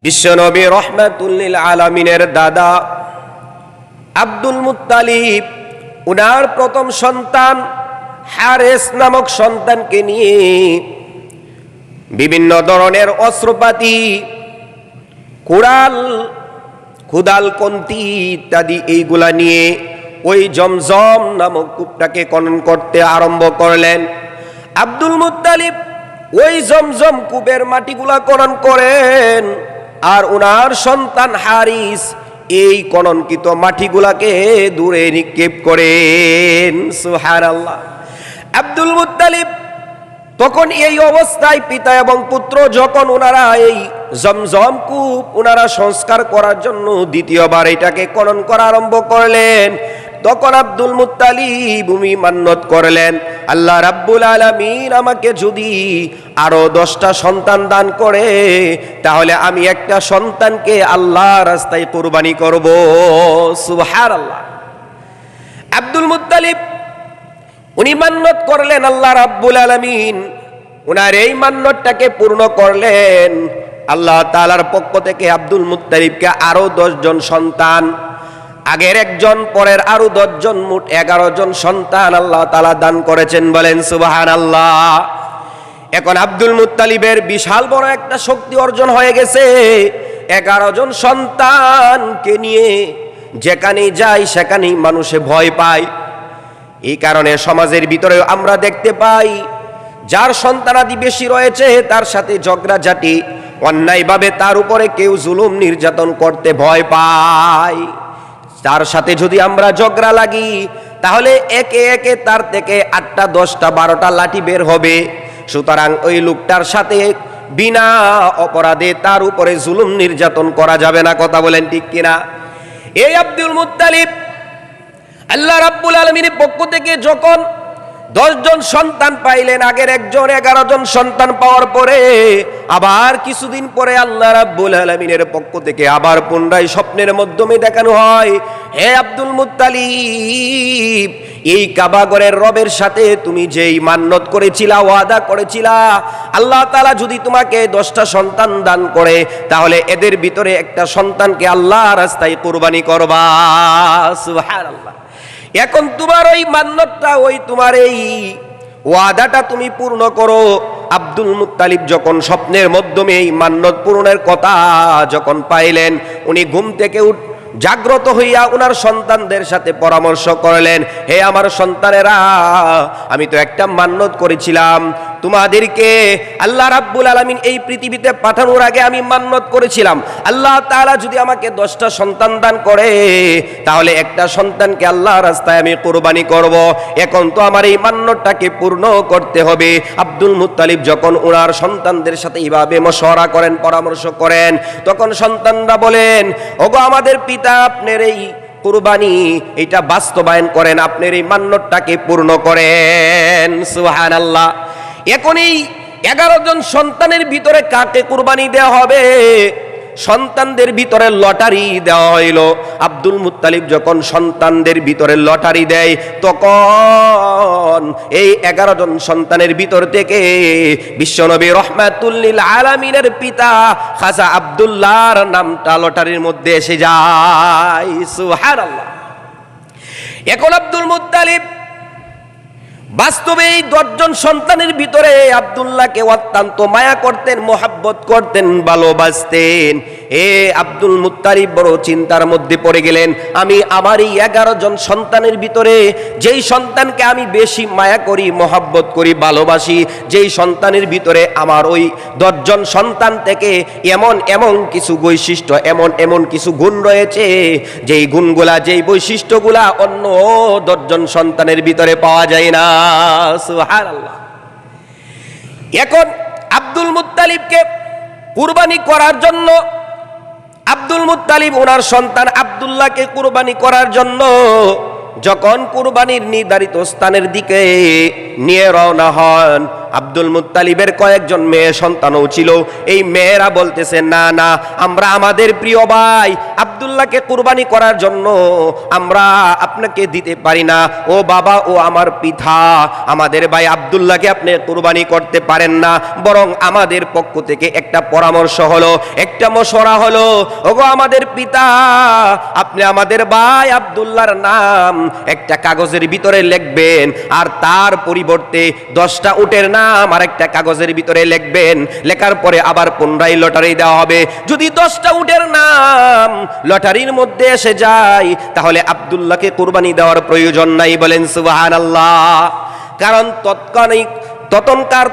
বিশ্বনবী রহমাতুল লিল আলামিনের দাদা আব্দুল মুত্তালিব উনার প্রথম সন্তান হারেস নামক সন্তানকে নিয়ে বিভিন্ন ধরনের অস্ত্রপাতি, কুড়াল, কুদাল, কন্তি ইত্যাদি এইগুলা নিয়ে ওই জমজম নামক কূপটাকে খনন করতে আরম্ভ করলেন। আব্দুল মুত্তালিব ওই জমজম কূপের মাটিগুলা খনন করেন, আর উনার সন্তান হারিস এই খননকৃত মাটিগুলাকে দূরে নিক্ষেপ করেন। সুবহানাল্লাহ। আব্দুল মুত্তালিব তখন এই অবস্থায় পিতা এবং পুত্র যখন ওনারা এই জমজম কূপ ওনারা সংস্কার করার জন্য দ্বিতীয়বার এটাকে খনন করা আরম্ভ করলেন, তখন আব্দুল মুত্তালিব উনি মান্নত করলেন, আল্লাহ রাব্বুল আলামিন আমাকে যদি আরো 10টা সন্তান দান করে তাহলে আমি একটা সন্তানকে আল্লাহর রাস্তায় কুরবানি করব। সুবহানাল্লাহ। আব্দুল মুত্তালিব উনি মান্নত করলেন, আল্লাহ রাব্বুল আলামিন উনার এই মান্নতটাকে পূর্ণ করলেন। আল্লাহ তাআলার পক্ষ থেকে আব্দুল মুত্তালিবকে আরো 10 জন সন্তান, আগের একজন পরের আরো 10 জন, মোট 11 জন সন্তান আল্লাহ তাআলা দান করেছেন। বলেন সুবহানাল্লাহ। এখন আব্দুল মুত্তালিবের বিশাল বড় একটা শক্তি অর্জন হয়ে গেছে। 11 জন সন্তানকে নিয়ে যেখানেই যায় সেখানেই মানুষে ভয় পায়। এই কারণে সমাজের ভিতরে আমরা দেখতে পাই যার সন্তানাদি বেশি রয়েছে তার সাথে ঝগড়াঝাটি, অন্যায়ভাবে তার উপরে কেউ জুলুম নির্যাতন করতে ভয় পায়। তার সাথে যদি আমরা ঝগড়া লাগি তাহলে একে একে তার থেকে 8টা 10টা 12টা লাঠি বের হবে। সুতরাং ওই লোকটার সাথে বিনা অপরাধে তার উপরে জুলুম নির্যাতন করা যাবে না। কথা বলেন ঠিক কিনা? এই আব্দুল মুত্তালিব আল্লাহ রাব্বুল আলামিনের পক্ষ থেকে যখন 10 জন সন্তান পাইলেন, আগের একজন 11 জন সন্তান পাওয়ার পরে আবার কিছুদিন পরে আল্লাহ রাব্বুল আলামিনের পক্ষ থেকে আবার পুনরায় স্বপ্নের মাধ্যমে দেখানো হয়, হে আব্দুল মুত্তালিব, এই কাবাগরের রবের সাথে তুমি যেই মান্নত করেছিলা, ওয়াদা করেছিলা, আল্লাহ তাআলা যদি তোমাকে 10টা সন্তান দান করে তাহলে এদের ভিতরে একটা সন্তানকে আল্লাহর রাস্তায় কুরবানি করবা। সুবহানাল্লাহ। এখন তোমার ওই মান্নতটা, ওই তোমার এই ওয়াদাটা তুমি পূর্ণ করো। আব্দুল মুত্তালিব যখন স্বপ্নের মাধ্যমে এই মান্নত পূরণের কথা যখন পাইলেন, উনি ঘুম থেকে জাগ্রত হইয়া ওনার সন্তানদের সাথে পরামর্শ করলেন, হে আমার সন্তানেরা, আমি তো একটা মান্নত করেছিলাম তোমাদেরকে। আল্লাহ রাব্বুল আলামিন এই পৃথিবীতে পাঠানোর আগে আমি মান্নত করেছিলাম, আল্লাহ তাআলা যদি আমাকে 10টা সন্তান দান করে তাহলে একটা সন্তানকে আল্লাহর রাস্তায় আমি কুরবানি করব। এখন তো আমার এই মান্নতটাকে পূর্ণ করতে হবে। আব্দুল মুত্তালিব যখন ওনার সন্তানদের সাথে এইভাবে মশওয়ারা করেন, পরামর্শ করেন, তখন সন্তানরা বলেন, ওগো আমাদের পিতা, আপনার এই কুরবানি এটা বাস্তবায়ন করেন, আপনার এই মান্নতটাকে পূর্ণ করেন। সুবহানাল্লাহ। এখন এই 11 জন সন্তানের ভিতরে কাকে কুরবানি দেওয়া হবে? সন্তানদের ভিতরে লটারি দেওয়া হইল। আব্দুল মুত্তালিব যখন সন্তানদের ভিতরে লটারি দেয় তখন এই 11 জন সন্তানের ভিতর থেকে বিশ্বনবী রহমাতুল লিল আলামিনের পিতা খাজা আব্দুল্লাহর নামটা লটারির মধ্যে এসে যায়। সুবহানাল্লাহ। এখন আব্দুল মুত্তালিব বাস্তবে এই 10 জন সন্তানের ভিতরে আব্দুল্লাহকে অত্যন্ত মায়া করতেন, মোহাব্বত করতেন, ভালোবাসতেন। আব্দুল মুত্তালিব বড় চিন্তার মধ্যে পড়ে গেলেন, আমি আমার এই 11 জন সন্তানের ভিতরে যেই সন্তানকে আমি বেশি মায়া করি, মোহাব্বত করি, ভালোবাসি, যেই সন্তানের ভিতরে আমার ওই 10 জন সন্তান থেকে এমন এমন কিছু বৈশিষ্ট্য, এমন এমন কিছু গুণ রয়েছে, যেই গুণগুলা, যেই বৈশিষ্ট্যগুলা অন্য 10 জন সন্তানের ভিতরে পাওয়া যায় না। সুবহানাল্লাহ। এখন আব্দুল মুত্তালিবকে কুরবানি করার জন্য আব্দুল মুত্তালিব ওনার সন্তান আব্দুল্লাহকে কুরবানি করার জন্য যখন কুরবানির নির্ধারিত স্থানের দিকে নিয়ে রওনা হন, আব্দুল মুত্তালিবের কয়েকজন মেয়ে সন্তানও ছিল। এই মেয়েরা বলতেছে, না না, আমরা আমাদের প্রিয় ভাই আব্দুল্লাহকে কুরবানি করার জন্য আমরা আপনাকে দিতে পারি না। ও বাবা, ও আমার পিতা, আমাদের ভাই আব্দুল্লাহকে আপনি কুরবানি করতে পারেন না, বরং আমাদের পক্ষ থেকে একটা পরামর্শ হলো, একটা মশওয়ারা হলো, ওগো আমাদের পিতা, আপনি আমাদের ভাই আব্দুল্লাহর নাম একটা কাগজের ভিতরে লিখবেন, আর তার পরিবর্তে 10টা উটের নাম আর একটা কাগজের ভিতরে লিখবেন। লেখার পরে আবার পুনরায় লটারি দেওয়া হবে। যদি 10টা উটের নাম লটারির মধ্যে এসে যায়, তাহলে আব্দুল্লাহকে কুরবানি দেওয়ার প্রয়োজন নাই। বলেন সুবহানাল্লাহ। কারণ তখনকার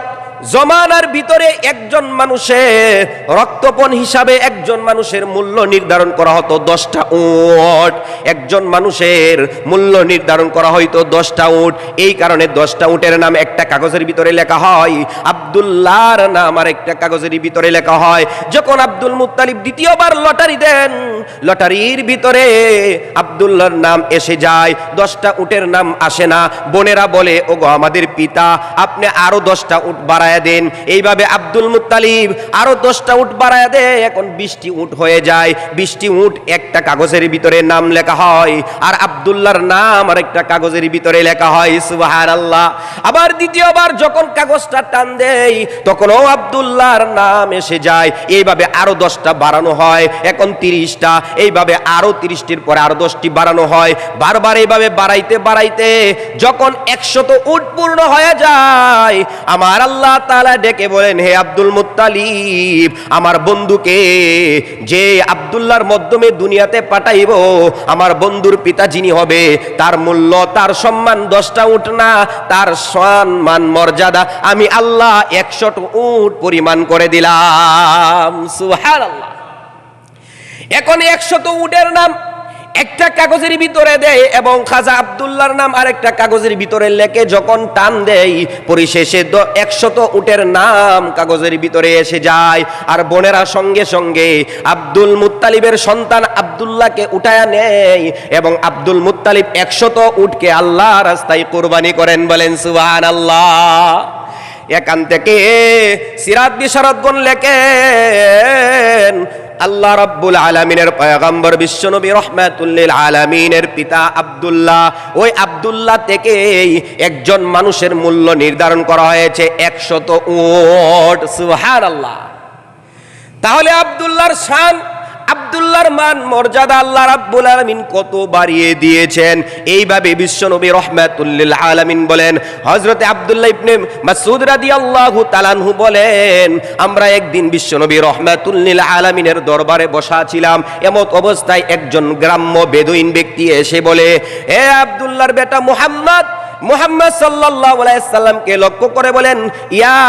জমানার ভিতরে একজন মানুষের রক্তপণ হিসাবে একজন মানুষের মূল্য নির্ধারণ করা হতো 10টা উট। একজন মানুষের মূল্য নির্ধারণ করা হয়তো 10টা উট। এই কারণে 10টা উটের নাম একটা কাগজের ভিতরে লেখা হয়, আব্দুল্লাহর নাম আর একটা কাগজের ভিতরে লেখা হয়। যখন আব্দুল মুত্তালিব দ্বিতীয়বার লটারি দেন, লটারির ভিতরে আব্দুল্লাহর নাম এসে যায়, 10টা উটের নাম আসে না। বোনেরা বলে, ওগো আমাদের পিতা, আপনি আরো 10টা উট বাড়ায় দেন। এইভাবে আব্দুল মুত্তালিব আরো 10টা উট বাড়ায় দেয়। এখন 20টি উট হয়ে যায়। 20টি উট একটা কাগজের ভিতরে নাম লেখা হয়, আর আব্দুল্লাহর নাম আর একটা কাগজের ভিতরে লেখা হয়। সুবহানাল্লাহ। আবার দ্বিতীয়বার যখন কাগজটা টান দেয়, তখনও আব্দুল্লাহর নাম এসে যায়। এইভাবে আরো 10টা বাড়ানো হয়, এখন 30টা। এইভাবে আরো 30টির পরে আরো 10টি বাড়ানো হয়। বারবার এইভাবে বাড়াইতে বাড়াইতে যখন 100 উট পূর্ণ হয়ে যায়, আমার আল্লাহ তাআলা ডেকে বলেন, হে আব্দুল মুত্তালিব, আমার বন্ধুকে যে আব্দুল্লাহর মাধ্যমে দুনিয়াতে পাঠাইব, আমার বন্ধুর পিতা যিনি হবে, তার মূল্য, তার সম্মান 10টা উট না, তার সম্মান মর্যাদা আমি আল্লাহ 100 উট পরিমাণ করে দিলাম। সুবহানাল্লাহ। এখন 100 উটের নাম একটা কাগজের ভিতরে দেয় এবং খাজা আব্দুল্লাহর নাম আরেকটা কাগজের ভিতরে লেখে যখন টান দেয়, পরিশেষে 100 উটের নাম কাগজের ভিতরে এসে যায়। আর বোনেরা সঙ্গে সঙ্গে আব্দুল মুত্তালিবের সন্তান আব্দুল্লাহকে উঠায়া নেয় এবং আব্দুল মুত্তালিব 100 উটকে আল্লাহর রাস্তায় কুরবানি করেন। বলেন সুবহানাল্লাহ। এখান থেকে সিরাত বিশারদগণ লেখেন, আল্লাহ রাব্বুল আলামিনের পয়গম্বর বিশ্বনবী রাহমাতুল লিল আলামিনের পিতা আব্দুল্লাহ, ওই আব্দুল্লাহ থেকে একজন মানুষের মূল্য নির্ধারণ করা হয়েছে 100 উট। সুবহানাল্লাহ। তাহলে আব্দুল্লাহর শান, আব্দুল্লাহর মান মর্যাদা আল্লাহ রাব্বুল আলামিন কত বাড়িয়ে দিয়েছেন। এইভাবে বিশ্বনবী রাহমাতুল লিল আলামিন বলেন, হযরতে আব্দুল্লাহ ইবনে মাসউদ রাদিয়াল্লাহু তাআলা আনহু বলেন, আমরা একদিন বিশ্বনবী রাহমাতুল লিল আলামিনের দরবারে বসা ছিলাম। এমত অবস্থায় একজন গ্রাম্য বেদুইন ব্যক্তি এসে বলে, হে আব্দুল্লাহর বেটা মুহাম্মদ সাল্লাল্লাহু আলাইহি সাল্লামকে লক্ষ্য করে বলেন, ইয়া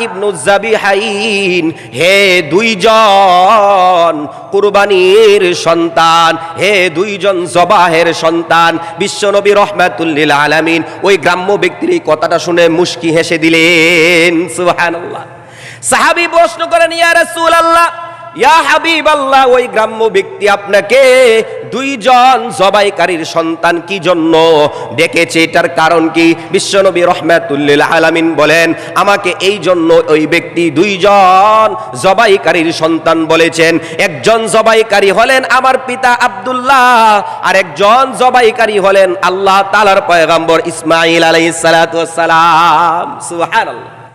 ইবনু যাবিহাইন, হে দুইজন কুরবানির সন্তান, হে দুইজন জবাহের সন্তান। বিশ্বনবী রাহমাতুল লিল আলামিন ওই গ্রাম্য ব্যক্তির এই কথাটা শুনে মুস্কি হেসে দিলেন। সুবহানাল্লাহ। সাহাবী প্রশ্ন করেন, ইয়া রাসূলুল্লাহ, ইয়া হাবিবাল্লাহ, ওই গ্রাম্য ব্যক্তি আপনাকে দুইজন জবাইকারীর সন্তান কি জন্য ডেকেছে, এটার কারণ কি? বিশ্বনবী রাহমাতুল লিল আলামিন বলেন, আমাকে এই জন্য ওই ব্যক্তি দুইজন জবাইকারীর সন্তান বলেছেন। একজন জবাইকারী হলেন আমার পিতা আব্দুল্লাহ, আর একজন জবাইকারী হলেন আল্লাহ তাআলার পয়গম্বর ইসমাঈল আলাইহিস সালাতু ওয়াস সালাম। সুবহানাল্লাহ।